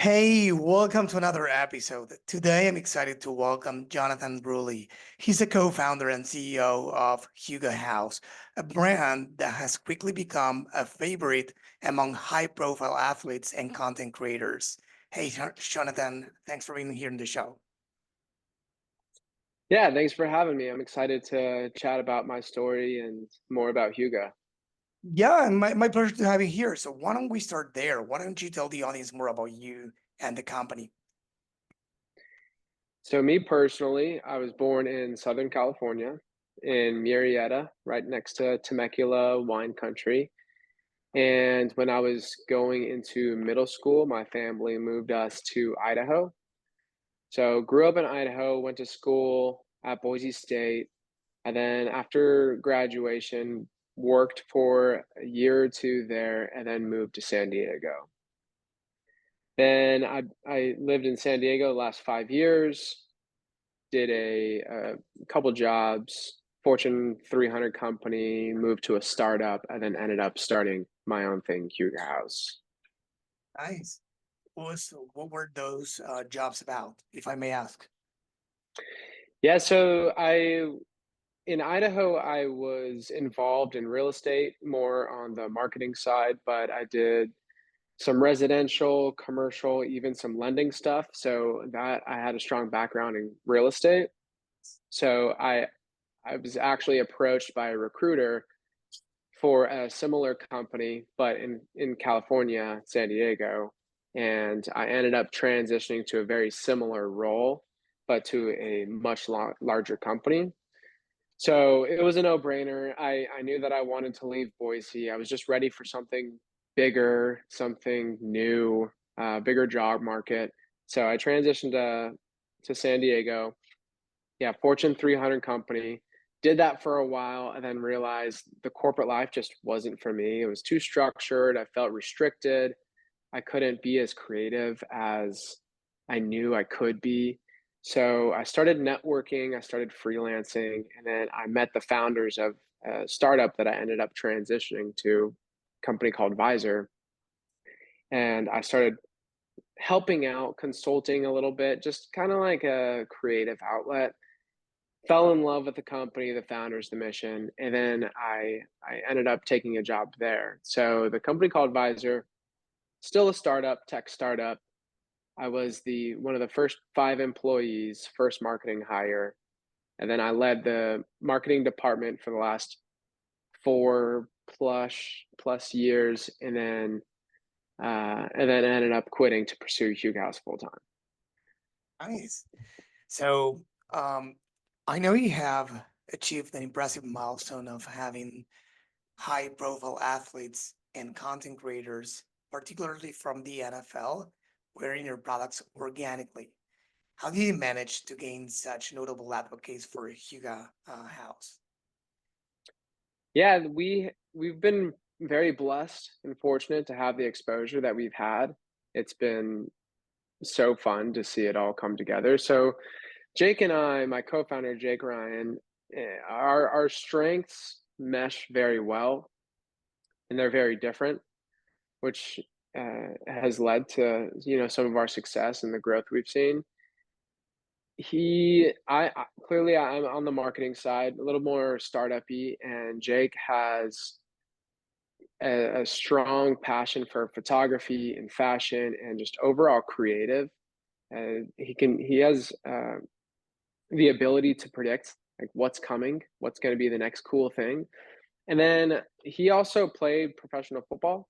Hey, welcome to another episode. Today, I'm excited to welcome Jonathan Ruley. He's a co-founder and CEO of Huega House, a brand that has quickly become a favorite among high-profile athletes and content creators. Hey, Jonathan, thanks for being here in the show. Yeah, thanks for having me. I'm excited to chat about my story and more about Huga. Yeah, and my pleasure to have you here. So why don't we start there? Why don't you tell the audience more about you and the company? So me personally, I was born in Southern California in Murrieta, right next to Temecula wine country. And when I was going into middle school, my family moved us to Idaho. So grew up in Idaho, went to school at Boise State, and then after graduation, worked for a year or two there, and then moved to San Diego. Then I lived in San Diego the last 5 years, did a couple jobs, Fortune 300 company, moved to a startup, and then ended up starting my own thing, Huga House. Nice. What were those jobs about, if I may ask? Yeah, so in Idaho, I was involved in real estate more on the marketing side, but I did some residential, commercial, even some lending stuff. So that I had a strong background in real estate. So I was actually approached by a recruiter for a similar company, but in California, San Diego, and I ended up transitioning to a very similar role, but to a much larger company. So it was a no-brainer. I knew that I wanted to leave Boise. I was just ready for something bigger, something new, bigger job market. So I transitioned to San Diego. Yeah, Fortune 300 company. Did that for a while and then realized the corporate life just wasn't for me. It was too structured. I felt restricted. I couldn't be as creative as I knew I could be. So I started networking, I started freelancing, and then I met the founders of a startup that I ended up transitioning to, a company called Visor. And I started helping out, consulting a little bit, just kind of like a creative outlet. Fell in love with the company, the founders, the mission, and then I ended up taking a job there. So the company called Visor, still a startup, tech startup. I was the one of the first 5 employees, first marketing hire, and then I led the marketing department for the last 4 plus years, and then ended up quitting to pursue Hugo House full time. Nice. So, I know you have achieved an impressive milestone of having high-profile athletes and content creators, particularly from the NFL, wearing your products organically. How do you manage to gain such notable advocates for Huga House? Yeah, we've been very blessed and fortunate to have the exposure that we've had. It's been so fun to see it all come together. So Jake and I, my co-founder Jake Ryan, our strengths mesh very well, and they're very different, which has led to some of our success and the growth we've seen. I clearly I'm on the marketing side, a little more startup-y, and Jake has a strong passion for photography and fashion and just overall creative. He has the ability to predict like what's coming, what's going to be the next cool thing. And then he also played professional football,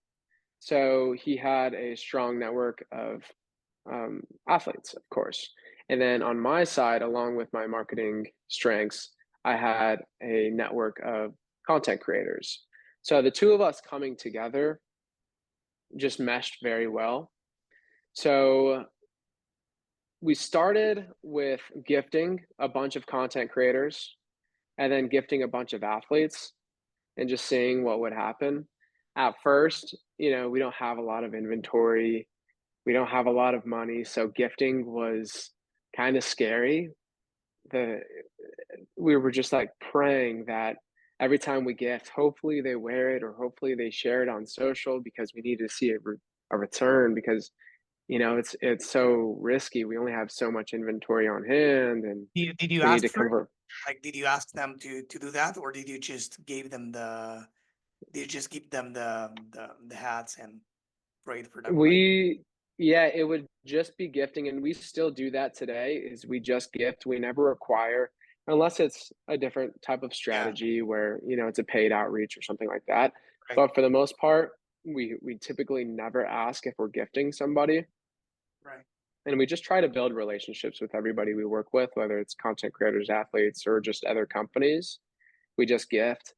so he had a strong network of athletes, of course. And then on my side, along with my marketing strengths, I had a network of content creators. So the two of us coming together just meshed very well. So we started with gifting a bunch of content creators and then gifting a bunch of athletes and just seeing what would happen. At first, we don't have a lot of inventory, we don't have a lot of money, so gifting was kind of scary. The We were just like praying that every time we gift, hopefully they wear it or hopefully they share it on social because we need to see a return because it's so risky. We only have so much inventory on hand, and Did you we need ask to for it? convert. Like, did you ask them to do that, or did you just give them did you just give them the hats and prayed for them, right? We Yeah, it would just be gifting, and we still do that today, is we just gift. We never require, unless it's a different type of Yeah, strategy where, it's a paid outreach or something like that. right, But for the most part, we typically never ask if we're gifting somebody, right. and we just try to build relationships with everybody we work with, whether it's content creators, athletes, or just other companies. We just gift,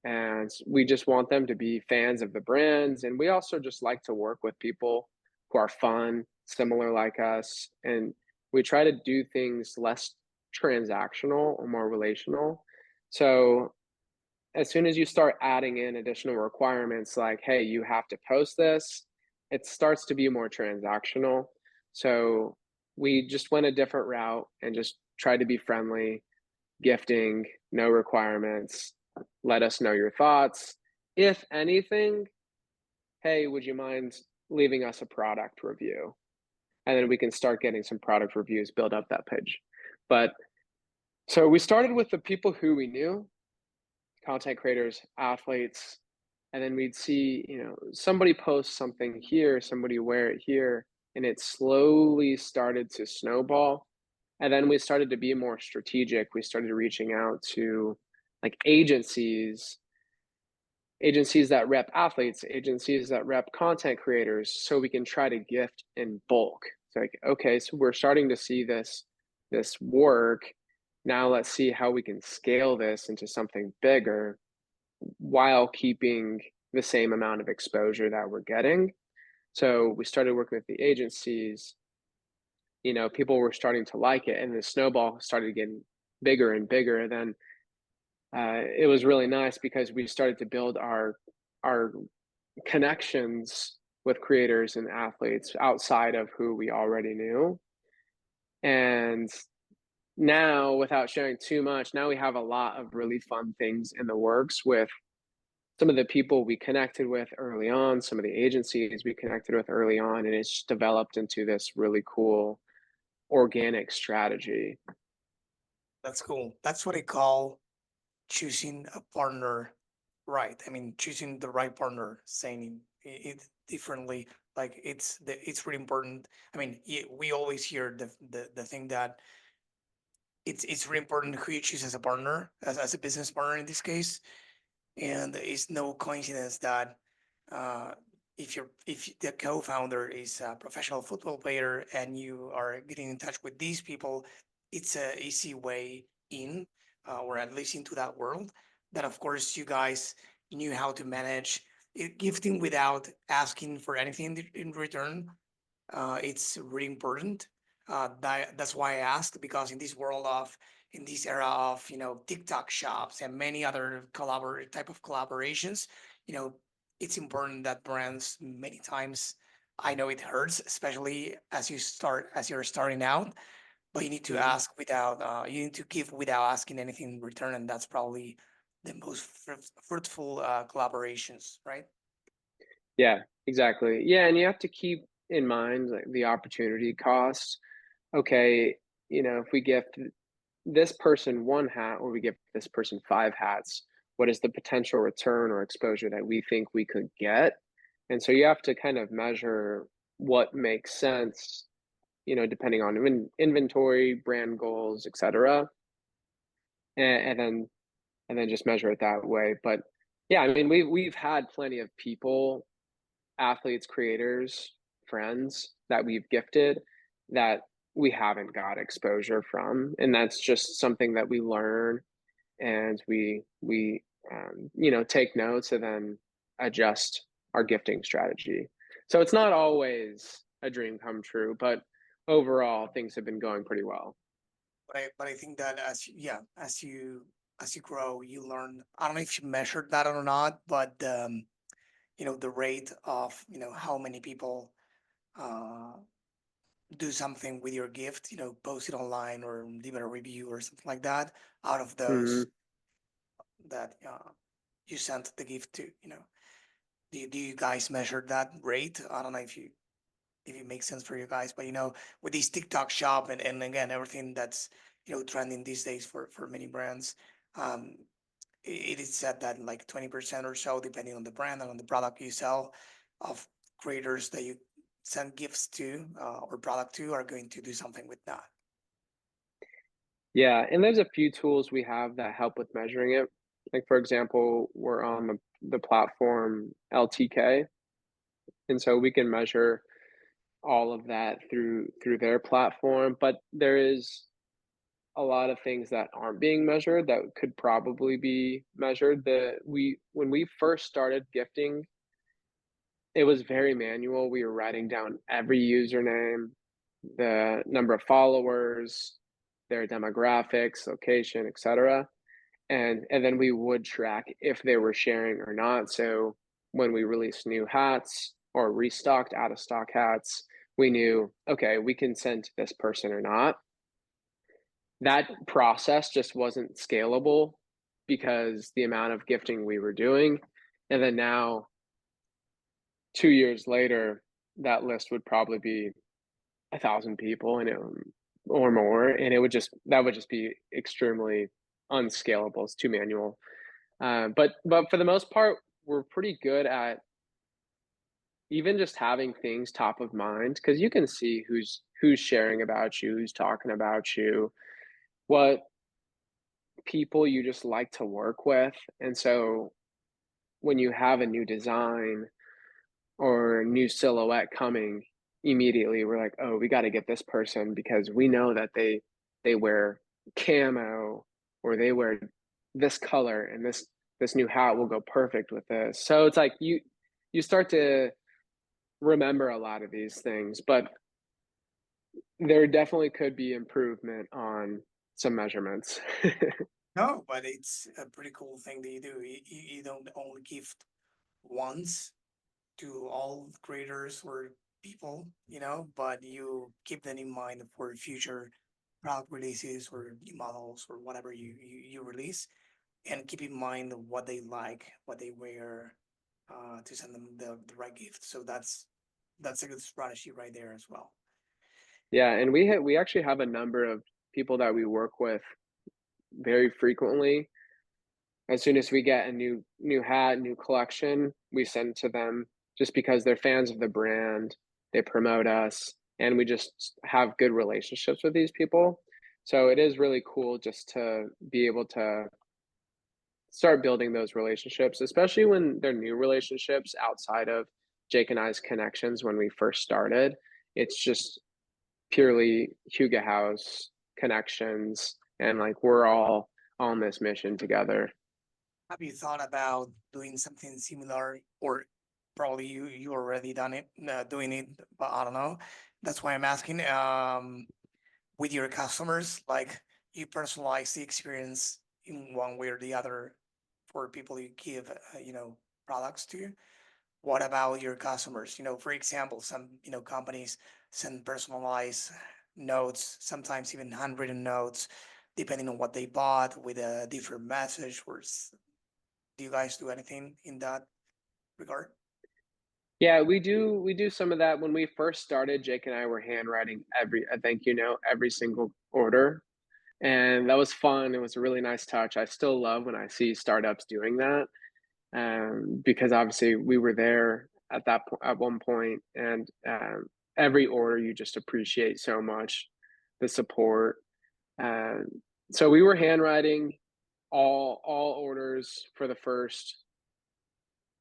and we just want them to be fans of the brands, and we also just like to work with people who are fun, similar like us, and we try to do things less transactional or more relational. So as soon as you start adding in additional requirements like, hey, you have to post this, it starts to be more transactional. So we just went a different route and just tried to be friendly, gifting, no requirements. Let us know your thoughts. If anything, hey, would you mind leaving us a product review? And then we can start getting some product reviews, build up that page. But so we started with the people who we knew, content creators, athletes, and then we'd see, somebody post something here, somebody wear it here, and it slowly started to snowball. And then we started to be more strategic. We started reaching out to like agencies that rep athletes, agencies that rep content creators, so we can try to gift in bulk. It's like, okay, so we're starting to see this work. Now let's see how we can scale this into something bigger while keeping the same amount of exposure that we're getting. So we started working with the agencies. People were starting to like it, and the snowball started getting bigger and bigger. Then it was really nice because we started to build our connections with creators and athletes outside of who we already knew. And now, without sharing too much, now we have a lot of really fun things in the works with some of the people we connected with early on, some of the agencies we connected with early on, and it's developed into this really cool organic strategy. That's cool. That's what I call choosing a partner right. I mean, choosing the right partner, saying it differently. Like it's really important. I mean, we always hear the thing that it's really important who you choose as a partner, as a business partner in this case. And it's no coincidence that uh, if the co-founder is a professional football player and you are getting in touch with these people, it's a easy way in, or at least into that world. That of course you guys knew how to manage it, gifting without asking for anything in return. It's really important. That's why I asked, because in this world of, in this era of, TikTok shops and many other type of collaborations, you know it's important that brands, many times, I know it hurts, especially as you're starting out, but you need to Mhm. ask without you need to give without asking anything in return, and that's probably the most fruitful collaborations, right? Yeah, exactly. Yeah, and you have to keep in mind like the opportunity costs. Okay, if we gift this person one hat or we give this person five hats, what is the potential return or exposure that we think we could get? And so you have to kind of measure what makes sense, depending on inventory, brand goals, etc. And then just measure it that way. But yeah, I mean, we've had plenty of people, athletes, creators, friends that we've gifted that we haven't got exposure from, and that's just something that we learn, and we take notes and then adjust our gifting strategy. So it's not always a dream come true, but overall things have been going pretty well. But I think that yeah, as you grow, you learn. I don't know if you measured that or not, but the rate of, how many people uh do something with your gift, post it online or leave it a review or something like that. Out of those Mhm. that you sent the gift to, do you guys measure that rate? I don't know if it makes sense for you guys. But with these TikTok shop and again everything that's trending these days for many brands, um, it is said that like 20% or so, depending on the brand and on the product you sell, of creators that you send gifts to or product to are going to do something with that. Yeah, and there's a few tools we have that help with measuring it. Like, for example, we're on the platform LTK, and so we can measure all of that through their platform, but there is a lot of things that aren't being measured that could probably be measured. The we When we first started gifting, it was very manual. We were writing down every username, the number of followers, their demographics, location, etc. And then we would track if they were sharing or not. So when we released new hats or restocked out of stock hats, we knew, okay, we can send to this person or not. That process just wasn't scalable because the amount of gifting we were doing. And then now, 2 years later, that list would probably be 1,000 people and or more, and that would just be extremely unscalable. It's too manual. But for the most part, we're pretty good at even just having things top of mind because you can see who's sharing about you, who's talking about you, what people you just like to work with. And so when you have a new design or a new silhouette coming, immediately we're like, oh, we got to get this person because we know that they wear camo or they wear this color and this new hat will go perfect with this. So it's like you start to remember a lot of these things, but there definitely could be improvement on some measurements. No, but it's a pretty cool thing that you do. You don't only gift once to all creators or people, but you keep them in mind for future product releases or new models or whatever you release, and keep in mind what they like, what they wear, to send them the right gift. So that's a good strategy right there as well. Yeah, and we actually have a number of people that we work with very frequently. As soon as we get a new hat, new collection, we send to them just because they're fans of the brand, they promote us, and we just have good relationships with these people. So it is really cool just to be able to start building those relationships, especially when they're new relationships outside of Jake and I's connections when we first started. It's just purely Huga House connections, and like we're all on this mission together. Have you thought about doing something similar, or probably you already done it, doing it, but I don't know. That's why I'm asking. With your customers, like you personalize the experience in one way or the other for people you give, products to. What about your customers? For example, some companies send personalized notes, sometimes even handwritten notes, depending on what they bought with a different message. Do you guys do anything in that regard? Yeah, we do some of that. When we first started, Jake and I were handwriting every a thank you note, every single order. And that was fun. It was a really nice touch. I still love when I see startups doing that, because obviously we were there at one point, and every order you just appreciate so much the support. Um, so we were handwriting all orders for the first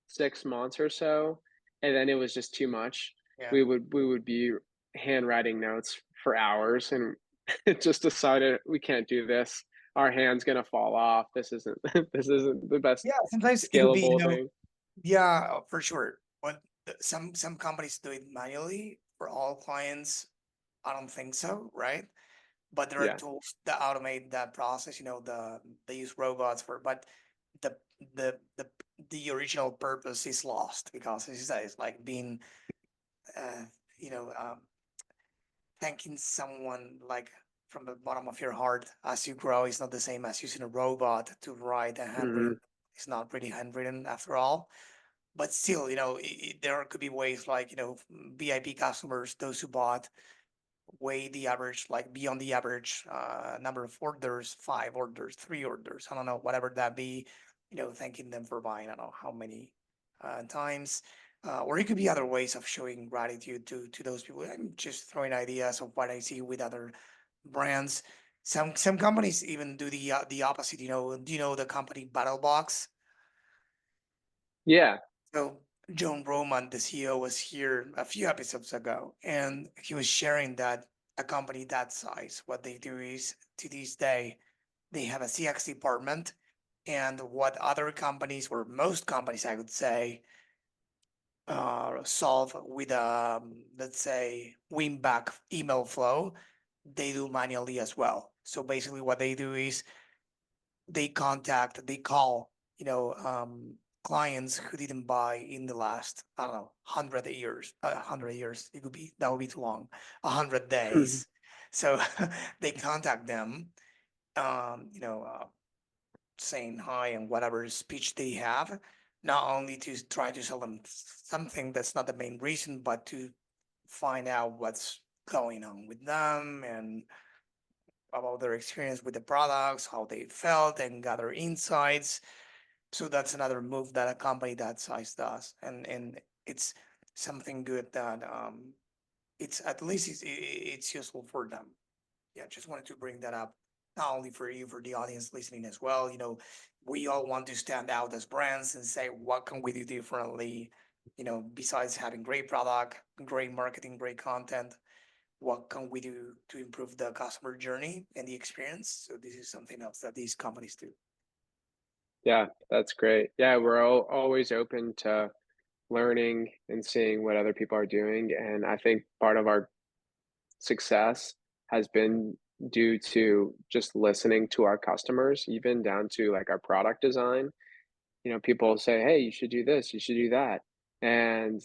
6 months or so, and then it was just too much. Yeah. We would be handwriting notes for hours, and just decided we can't do this. Our hand's gonna fall off. This isn't this isn't the best Yeah, sometimes it could be, scalable thing. yeah, for sure. But some companies do it manually for all clients. I don't think so, right? But there are Yeah. tools that automate that process. They use robots but the the the the original purpose is lost because it's like being, uh, you know, um, thanking someone like from the bottom of your heart as you grow is not the same as using a robot to write a handwritten. Hmm. It's not really handwritten after all. but still, there could be ways like, VIP customers, those who bought way the average, like beyond the average number of orders, 5 orders, 3 orders, I don't know, whatever that be, thanking them for buying, I don't know how many times. Or it could be other ways of showing gratitude to those people. I'm just throwing ideas of what I see with other brands. Some companies even do the opposite. Do you know the company Battle Box? Yeah. So John Roman, the CEO, was here a few episodes ago, and he was sharing that a company that size, what they do is to this day, they have a CX department, and what other companies, or most companies, I would say, solve with let's say win back email flow, they do manually as well. So basically, what they do is they call, clients who didn't buy in the last, I don't know, 100 years, 100 years, that would be too long, 100 days. So they contact them, um, you know, uh, saying hi and whatever speech they have, not only to try to sell them something that's not the main reason, but to find out what's going on with them and about their experience with the products, how they felt, and gather insights. So that's another move that a company that size does, and it's something good that it's at least it's useful for them. Yeah, just wanted to bring that up, not only for you, for the audience listening as well. We all want to stand out as brands and say, what can we do differently? Besides having great product, great marketing, great content, what can we do to improve the customer journey and the experience? So this is something else that these companies do. Yeah, that's great. Yeah, we're always open to learning and seeing what other people are doing. And I think part of our success has been due to just listening to our customers, even down to like our product design. People say, hey, you should do this, you should do that. And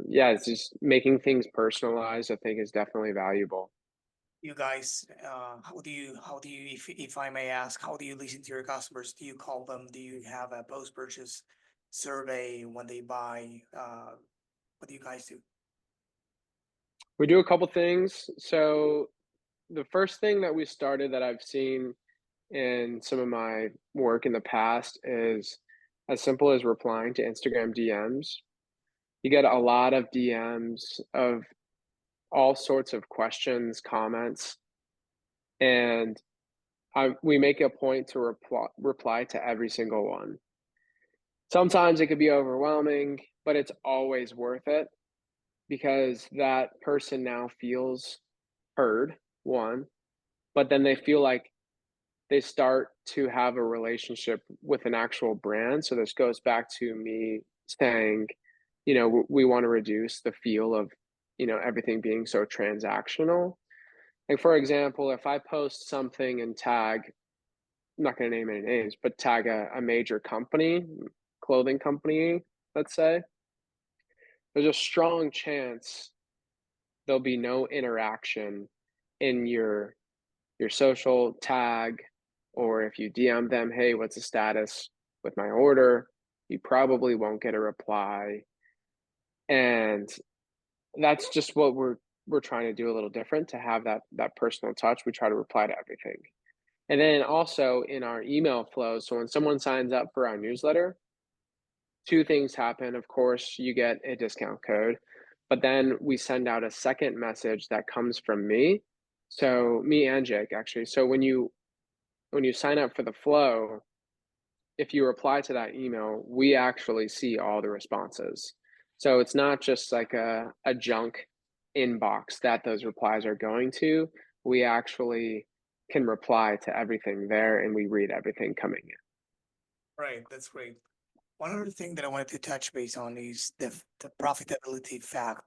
yeah, it's just making things personalized, I think is definitely valuable. You guys, how do you, if I may ask, how do you listen to your customers? Do you call them? Do you have a post-purchase survey when they buy? What do you guys do? We do a couple things. So the first thing that we started that I've seen in some of my work in the past is as simple as replying to Instagram DMs. You get a lot of DMs of all sorts of questions, comments, and we make a point to reply to every single one. Sometimes it could be overwhelming, but it's always worth it because that person now feels heard, one, but then they feel like they start to have a relationship with an actual brand. So this goes back to me saying, we want to reduce the feel of, everything being so transactional. Like, for example, if I post something and tag, I'm not going to name any names, but tag a major company, clothing company, let's say, there's a strong chance there'll be no interaction in your social tag, or if you DM them, hey, what's the status with my order? You probably won't get a reply. And that's just what we're trying to do a little different to have that personal touch. We try to reply to everything. And then also in our email flow, so when someone signs up for our newsletter, two things happen. Of course, you get a discount code, but then we send out a second message that comes from me. So me and Jake actually. So when you sign up for the flow, if you reply to that email, we actually see all the responses. So it's not just like a junk inbox that those replies are going to. We actually can reply to everything there and we read everything coming in. Right, that's great. One other thing that I wanted to touch base on is the profitability fact.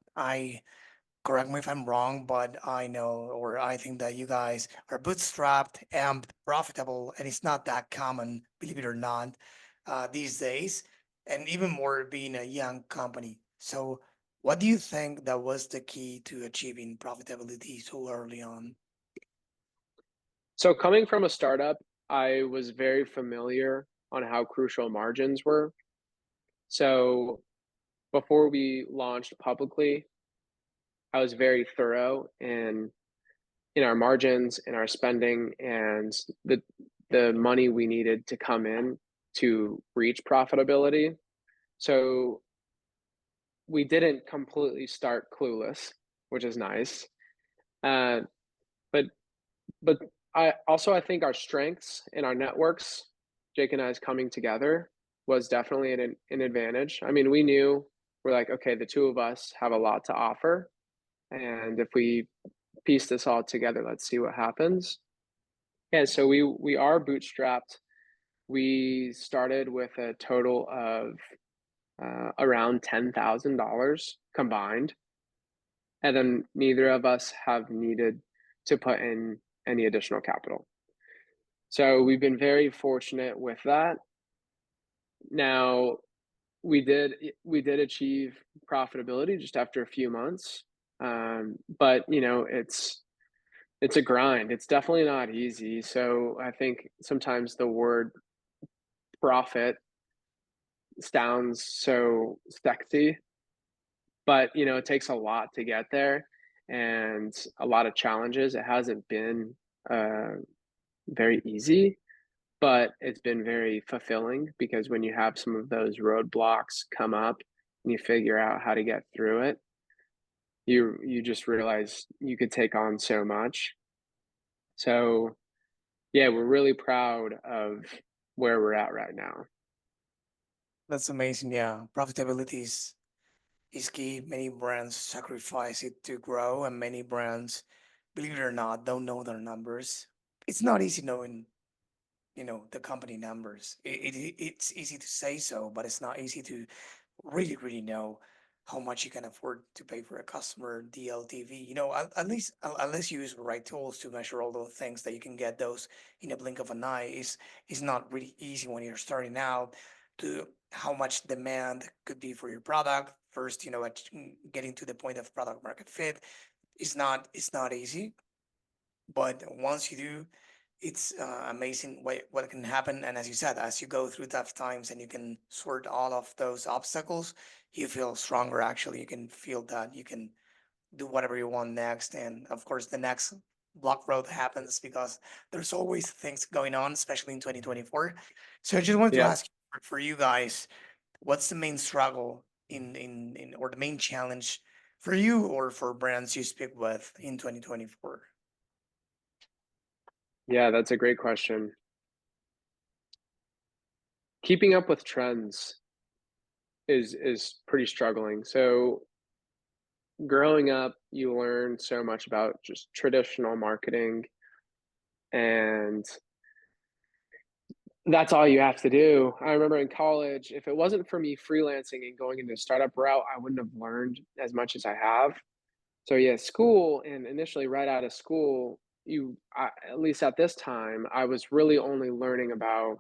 Correct me if I'm wrong, but I know, or I think that you guys are bootstrapped and profitable, and it's not that common, believe it or not, these days, and even more being a young company. So, what do you think that was the key to achieving profitability so early on? So coming from a startup, I was very familiar on how crucial margins were. So before we launched publicly, I was very thorough in our margins, in our spending, and the money we needed to come in to reach profitability. So we didn't completely start clueless, which is nice. Uh, but but I think our strengths and our networks, Jake and I's coming together, was definitely an advantage. I mean, we knew, we're like, okay, the two of us have a lot to offer, and if we piece this all together, let's see what happens. Yeah, so we are bootstrapped. We started with a total of around $10,000 combined, and then neither of us have needed to put in any additional capital. So we've been very fortunate with that. Now, we did achieve profitability just after a few months, but it's a grind. It's definitely not easy. So I think sometimes the word profit sounds so sexy, but it takes a lot to get there and a lot of challenges. It hasn't been very easy, but it's been very fulfilling because when you have some of those roadblocks come up and you figure out how to get through it, you just realize you could take on so much. So yeah, we're really proud of where we're at right now. That's amazing. Yeah, profitability is key. Many brands sacrifice it to grow, and many brands, believe it or not, don't know their numbers. It's not easy knowing, the company numbers. It's easy to say so, but it's not easy to really know how much you can afford to pay for a customer, DLTV. Unless you use the right tools to measure all those things that you can get those in a blink of an eye, is not really easy when you're starting out to how much demand could be for your product. First, getting to the point of product market fit is not easy, but once you do, it's amazing what can happen. And as you said, as you go through tough times and you can sort all of those obstacles, you feel stronger. Actually, you can feel that you can do whatever you want next. And of course, the next block road happens because there's always things going on, especially in 2024. So I just wanted to Yeah. ask you, for you guys, what's the main struggle in or the main challenge for you or for brands you speak with in 2024? Yeah, that's a great question. Keeping up with trends is pretty struggling. So growing up, you learn so much about just traditional marketing, and that's all you have to do. I remember in college, if it wasn't for me freelancing and going into a startup route, I wouldn't have learned as much as I have. So yeah, school, and initially right out of school, at least at this time, I was really only learning about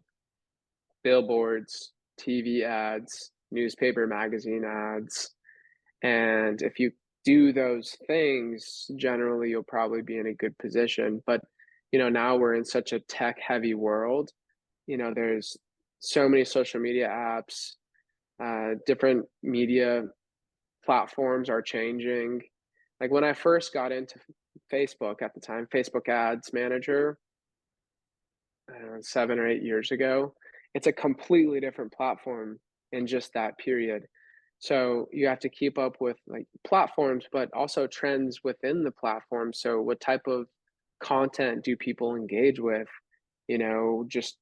billboards, TV ads, newspaper, magazine ads. And if you do those things, generally you'll probably be in a good position. But, now we're in such a tech heavy world. There's so many social media apps, different media platforms are changing. Like when I first got into Facebook at the time, Facebook Ads Manager, 7 or 8 years ago, it's a completely different platform in just that period. So you have to keep up with like platforms, but also trends within the platform. So what type of content do people engage with? Just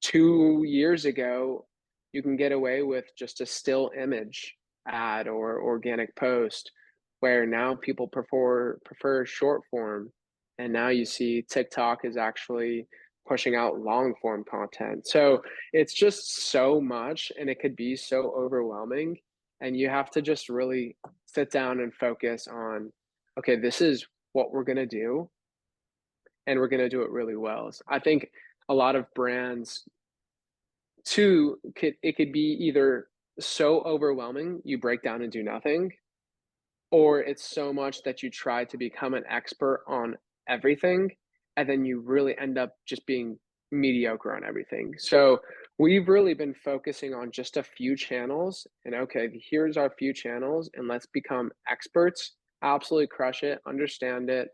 2 years ago, you can get away with just a still image ad or organic post, where now people prefer short form, and now you see TikTok is actually pushing out long form content. So it's just so much, and it could be so overwhelming, and you have to just really sit down and focus on, okay, this is what we're going to do, and we're going to do it really well. So I think a lot of brands too could be either so overwhelming you break down and do nothing, or it's so much that you try to become an expert on everything, and then you really end up just being mediocre on everything. So We've really been focusing on just a few channels and okay, here's our few channels and let's become experts, absolutely crush it, understand it,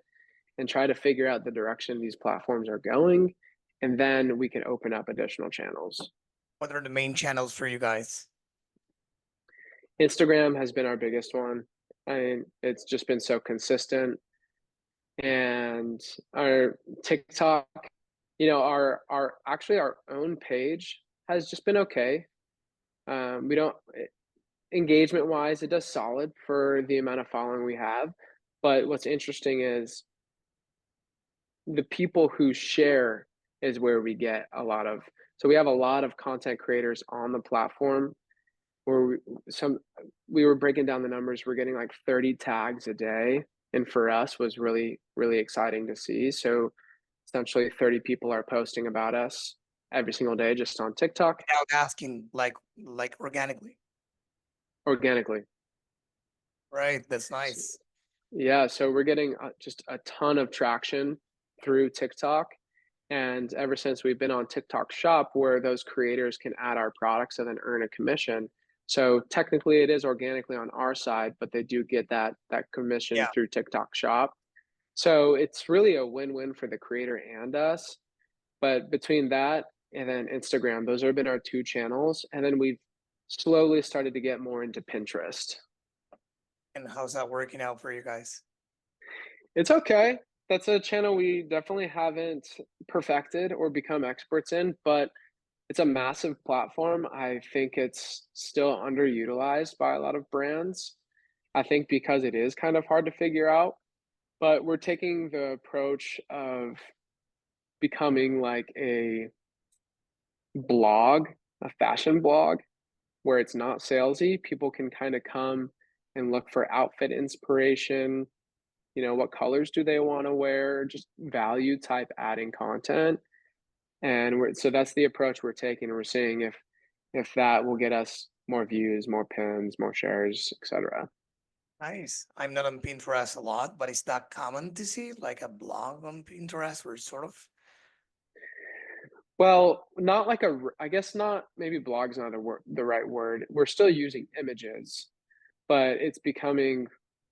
and try to figure out the direction these platforms are going. And then we can open up additional channels. What are the main channels for you guys? Instagram has been our biggest one. I mean, it's just been so consistent. And our TikTok, our actually our own page has just been okay. We don't engagement wise, it does solid for the amount of following we have. But what's interesting is the people who share is where we get a lot of. So we have a lot of content creators on the platform where we were breaking down the numbers. We're getting like 30 tags a day, and for us was really really exciting to see. So essentially, 30 people are posting about us every single day just on TikTok Without asking, like organically, organically. right? That's nice. Yeah, so we're getting just a ton of traction through TikTok. And ever since we've been on TikTok Shop, where those creators can add our products and then earn a commission. So technically, it is organically on our side, but they do get that commission Yeah, through TikTok Shop. So it's really a win-win for the creator and us. But between that and then Instagram, those have been our two channels. And then we've slowly started to get more into Pinterest. and how's that working out for you guys? It's okay. That's a channel we definitely haven't perfected or become experts in, but it's a massive platform. I think it's still underutilized by a lot of brands. I think because it is kind of hard to figure out, but we're taking the approach of becoming like a blog, a fashion blog, where it's not salesy. People can kind of come and look for outfit inspiration. What colors do they want to wear? Just value type adding content. And so that's the approach we're taking. We're seeing if that will get us more views, more pins, more shares, etc. Nice. I'm not on Pinterest a lot, but is that common to see like a blog on Pinterest or sort of? Well, not like I guess not, maybe blog's not the right word. We're still using images, but it's becoming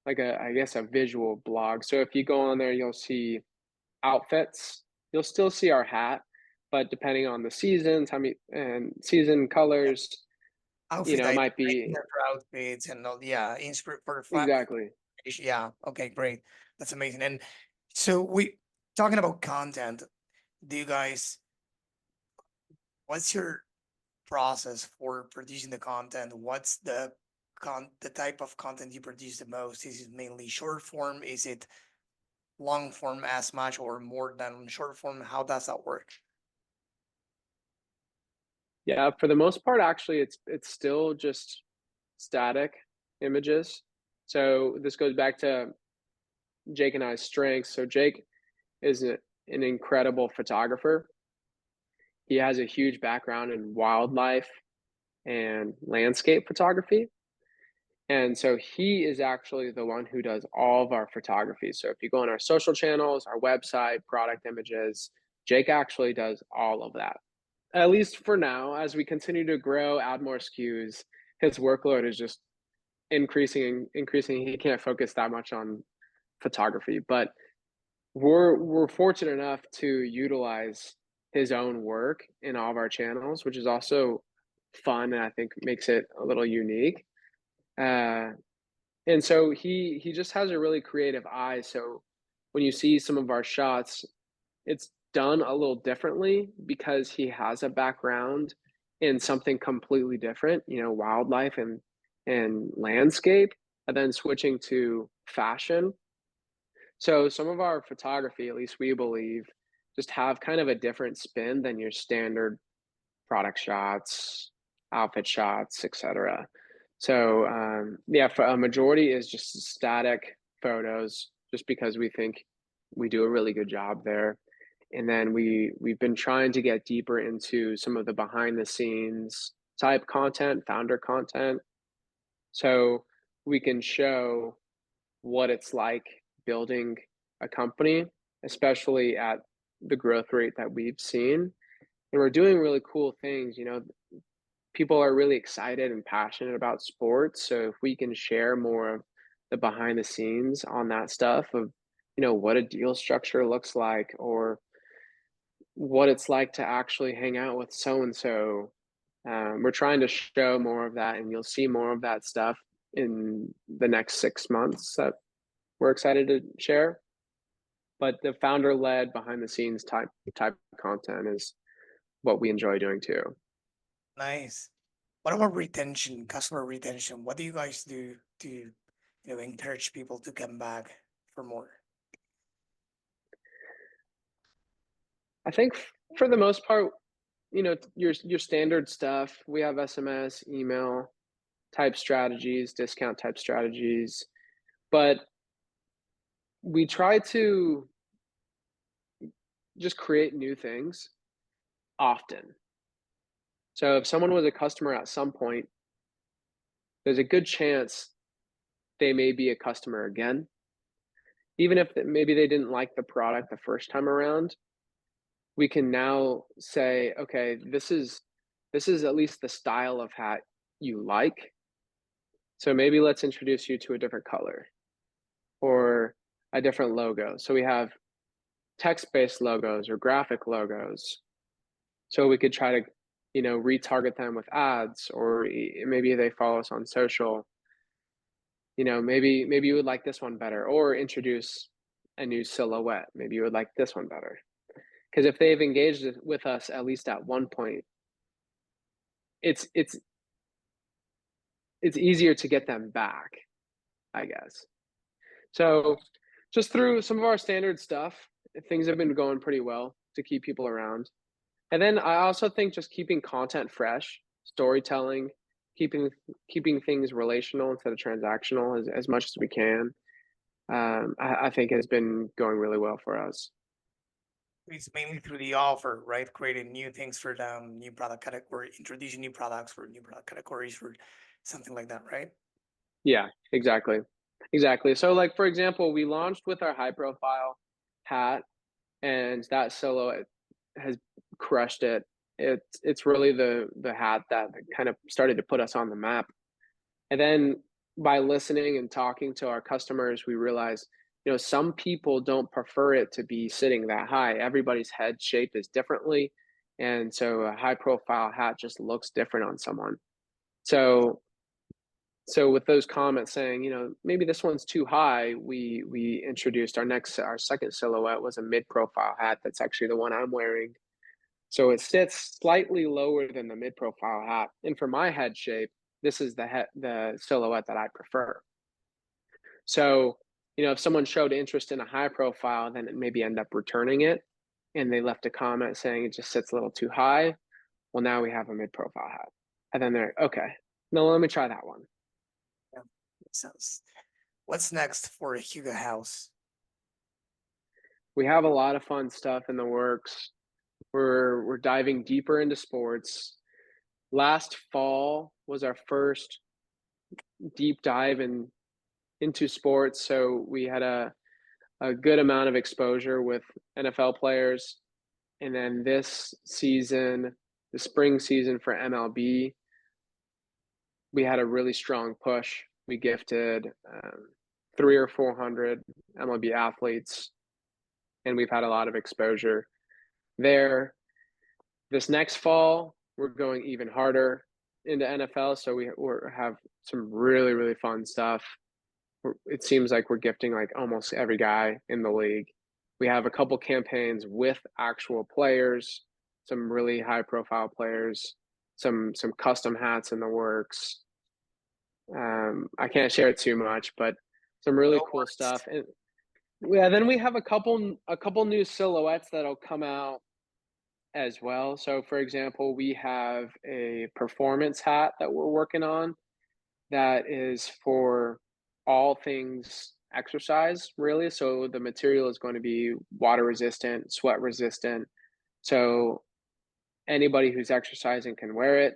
like I guess a visual blog. So if you go on there, you'll see outfits. You'll still see our hat, but depending on the season, time and season Yeah, colors, outfit it might ideation be for outfits and all, yeah, inspire for flat. exactly. Yeah, okay, great. That's amazing. And so we talking about content, do you guys, what's your process for producing the content? What's the type of content you produce the most? Is it mainly short form? Is it long form as much or more than short form? How does that work? Yeah, for the most part, actually, it's still just static images. So this goes back to Jake and I's strengths. So Jake is an incredible photographer. He has a huge background in wildlife and landscape photography. And so he is actually the one who does all of our photography. So if you go on our social channels, our website, product images, Jake actually does all of that. At least for now, as we continue to grow, add more SKUs, his workload is just increasing and increasing. He can't focus that much on photography, but we're fortunate enough to utilize his own work in all of our channels, which is also fun and I think makes it a little unique. Uh, and so he just has a really creative eye. So when you see some of our shots, it's done a little differently because he has a background in something completely different, wildlife and landscape, and then switching to fashion. So some of our photography, at least we believe, just have kind of a different spin than your standard product shots, outfit shots, etc. So yeah, for a majority is just static photos, just because we think we do a really good job there. And then we've been trying to get deeper into some of the behind the scenes type content, founder content, so we can show what it's like building a company, especially at the growth rate that we've seen. and we're doing really cool things. People are really excited and passionate about sports. So if we can share more of the behind the scenes on that stuff of, what a deal structure looks like, or what it's like to actually hang out with so and so. We're trying to show more of that, and you'll see more of that stuff in the next 6 months that we're excited to share. But the founder led behind the scenes type of content is what we enjoy doing too. Nice. What about retention, customer retention? What do you guys do to, encourage people to come back for more? I think for the most part, your standard stuff. We have SMS, email type strategies, discount type strategies, but we try to just create new things often. So if someone was a customer at some point, there's a good chance they may be a customer again. Even if maybe they didn't like the product the first time around, we can now say, okay, this is at least the style of hat you like. So maybe let's introduce you to a different color or a different logo. So we have text-based logos or graphic logos. So we could try to, retarget them with ads, or maybe they follow us on social. Maybe you would like this one better, or introduce a new silhouette. Maybe you would like this one better. Because if they've engaged with us at least at one point, it's it's it's easier to get them back, I guess. So just through some of our standard stuff, things have been going pretty well to keep people around. And then I also think just keeping content fresh, storytelling, keeping keeping things relational instead of transactional as much as we can, I think has been going really well for us. It's mainly through the offer, right? Creating new things for them, new product category, introducing new products for new product categories for something like that, right? Yeah, exactly. Exactly. So like for example, we launched with our high profile hat, and that silhouette has crushed it. It's really the hat that kind of started to put us on the map. And then by listening and talking to our customers, we realized, some people don't prefer it to be sitting that high. Everybody's head shape is differently. And so a high profile hat just looks different on someone. So so with those comments saying, maybe this one's too high, we introduced our second silhouette was a mid profile hat. That's actually the one I'm wearing. So it sits slightly lower than the mid profile hat. And for my head shape, this is the silhouette that I prefer. So, if someone showed interest in a high profile, then it maybe end up returning it, and they left a comment saying it just sits a little too high. Well, now we have a mid profile hat. And then they're okay. No, let me try that one. Yeah. Makes sense. What's next for Huga House? We have a lot of fun stuff in the works. We're diving deeper into sports. Last fall was our first deep dive into sports, so we had a good amount of exposure with NFL players. And then this season, the spring season for MLB, we had a really strong push. We gifted 300 or 400 MLB athletes, and we've had a lot of exposure there. This next fall, we're going even harder into NFL, so we have some really, really fun stuff. It seems like we're gifting like almost every guy in the league. We have a couple campaigns with actual players, some really high profile players, some custom hats in the works. I can't share it too much, but some really No cool worries. stuff. And yeah, then we have a couple new silhouettes that'll come out as well. So for example, we have a performance hat that we're working on that is for all things exercise, really. So the material is going to be water resistant, sweat resistant. So anybody who's exercising can wear it.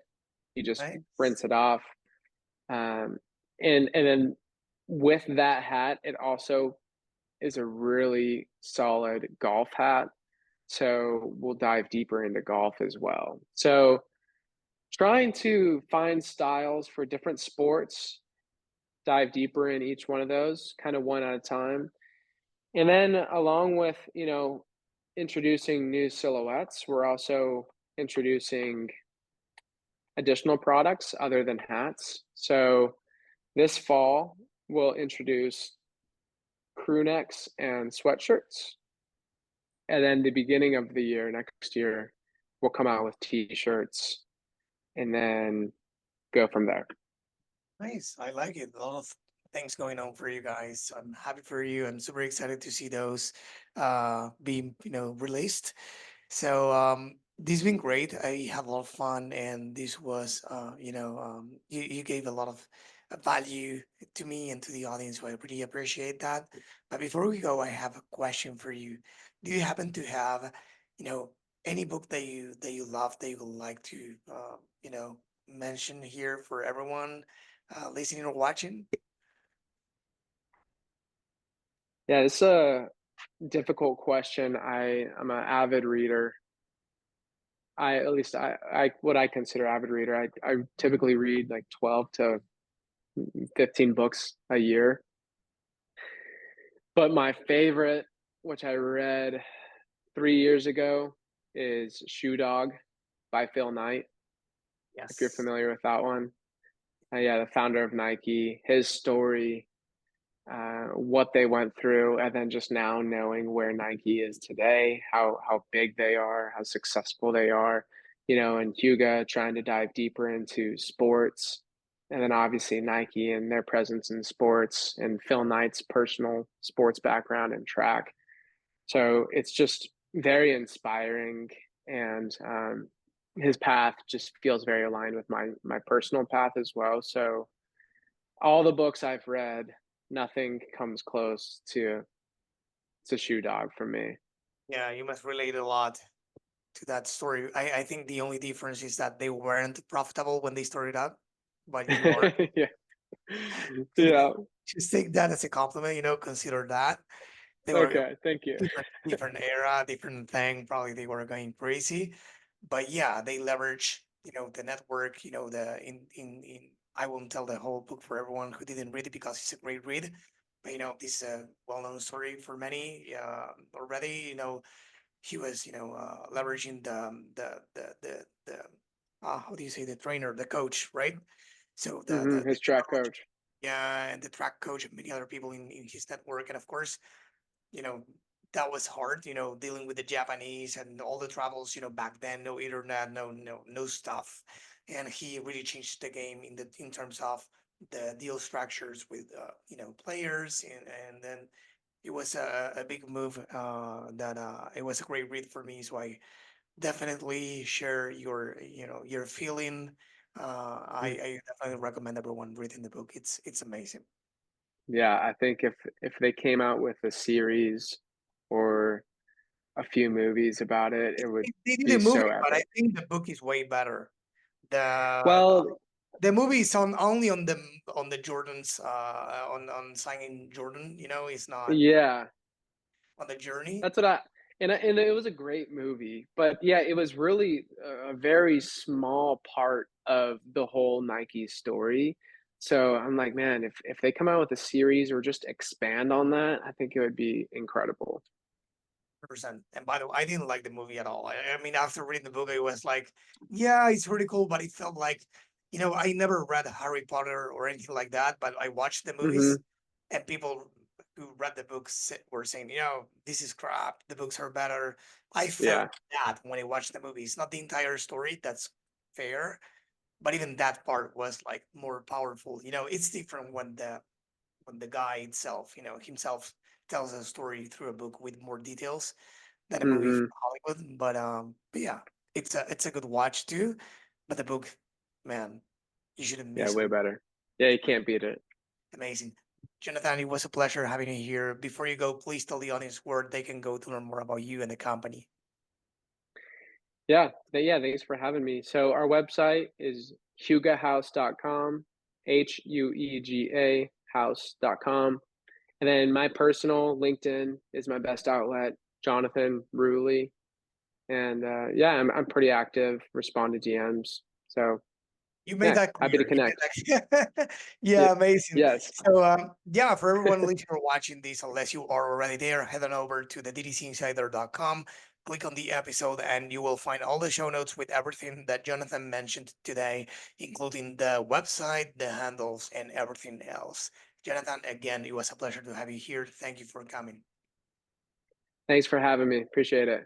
You just Nice. rinse it off. Um, and then with that hat, it also is a really solid golf hat. So we'll dive deeper into golf as well. So trying to find styles for different sports, dive deeper in each one of those, kind of one at a time. And then along with, introducing new silhouettes, we're also introducing additional products other than hats. So this fall, we'll introduce crew necks and sweatshirts. And then the beginning of the year, next year, we'll come out with t-shirts and then go from there. Nice. I like it. A lot of things going on for you guys. I'm happy for you. I'm super excited to see those being, released. So this has been great. I had a lot of fun, and this was you gave a lot of value to me and to the audience, so I really appreciate that. But before we go, I have a question for you. Do you happen to have, you know, any book that you love that you would like to mention here for everyone listening or watching? Yeah, it's a difficult question. I'm an avid reader. At least I what I consider avid reader. I typically read like 12 to 15 books a year. But my favorite, which I read 3 years ago, is Shoe Dog by Phil Knight, if you're Yes. familiar with that one. Yeah, the founder of Nike, his story, what they went through, and then just now knowing where Nike is today, how big they are, how successful they are, and Huga trying to dive deeper into sports, and then obviously Nike and their presence in sports, and Phil Knight's personal sports background and track. So it's just very inspiring, and his path just feels very aligned with my personal path as well. So all the books I've read, nothing comes close to Shoe Dog for me. Yeah, you must relate a lot to that story. I think the only difference is that they weren't profitable when they started out, but you are. Yeah. Yeah. Just take that as a compliment, consider that. They were Okay, thank you. different era, different thing. Probably they were going crazy. But yeah, they leverage, the network, the in I won't tell the whole book for everyone who didn't read it because it's a great read. But this is a well-known story for many already. He was leveraging the how do you say, the trainer, the coach, right? So the His track general, coach. yeah, and the track coach and many other people in his network, and of course, you know that was hard, dealing with the Japanese and all the travels, back then, no internet, no stuff. And he really changed the game in terms of the deal structures with players, and then it was a big move, that it was a great read for me. So I definitely share your feeling. I definitely recommend everyone reading the book. It's amazing. Yeah, I think if they came out with a series or a few movies about it, it would They did a be movie, so but I epic. think the book is way better. The Well, the movie is only on the Jordan's, on signing Jordan. It's not yeah, on the journey. that's what and it was a great movie, but yeah, it was really a very small part of the whole Nike story. So I'm like, man, if they come out with a series or just expand on that, I think it would be incredible. 100%. And by the way, I didn't like the movie at all. I mean, after reading the book, I was like, yeah, it's really cool, but it felt like, I never read Harry Potter or anything like that, but I watched the movies, Hmm. and people who read the books were saying, this is crap. The books are better. I felt Yeah. that when I watched the movie. It's not the entire story. That's fair. But even that part was like more powerful. It's different when the guy itself, himself tells a story through a book with more details than a movie from Hmm. Hollywood. But yeah, it's a good watch too. But the book, man, you shouldn't Yeah, miss way it. better. Yeah, you can't beat it. Amazing. Jonathan, it was a pleasure having you here. Before you go, please tell the audience where they can go to learn more about you and the company. Yeah, yeah, thanks for having me. So our website is huegahouse.com, Huega house.com. And then my personal LinkedIn is my best outlet, Jonathan Ruley. and yeah, I'm pretty active, respond to DMs. So You made yeah, that happy to clear. You connect. made that Yeah, yeah, amazing. yes. So, yeah, for everyone listening or watching this, unless you are already there, head on over to the DTCinsider.com, click on the episode, and you will find all the show notes with everything that Jonathan mentioned today, including the website, the handles, and everything else. Jonathan, again, it was a pleasure to have you here. Thank you for coming. Thanks for having me. Appreciate it.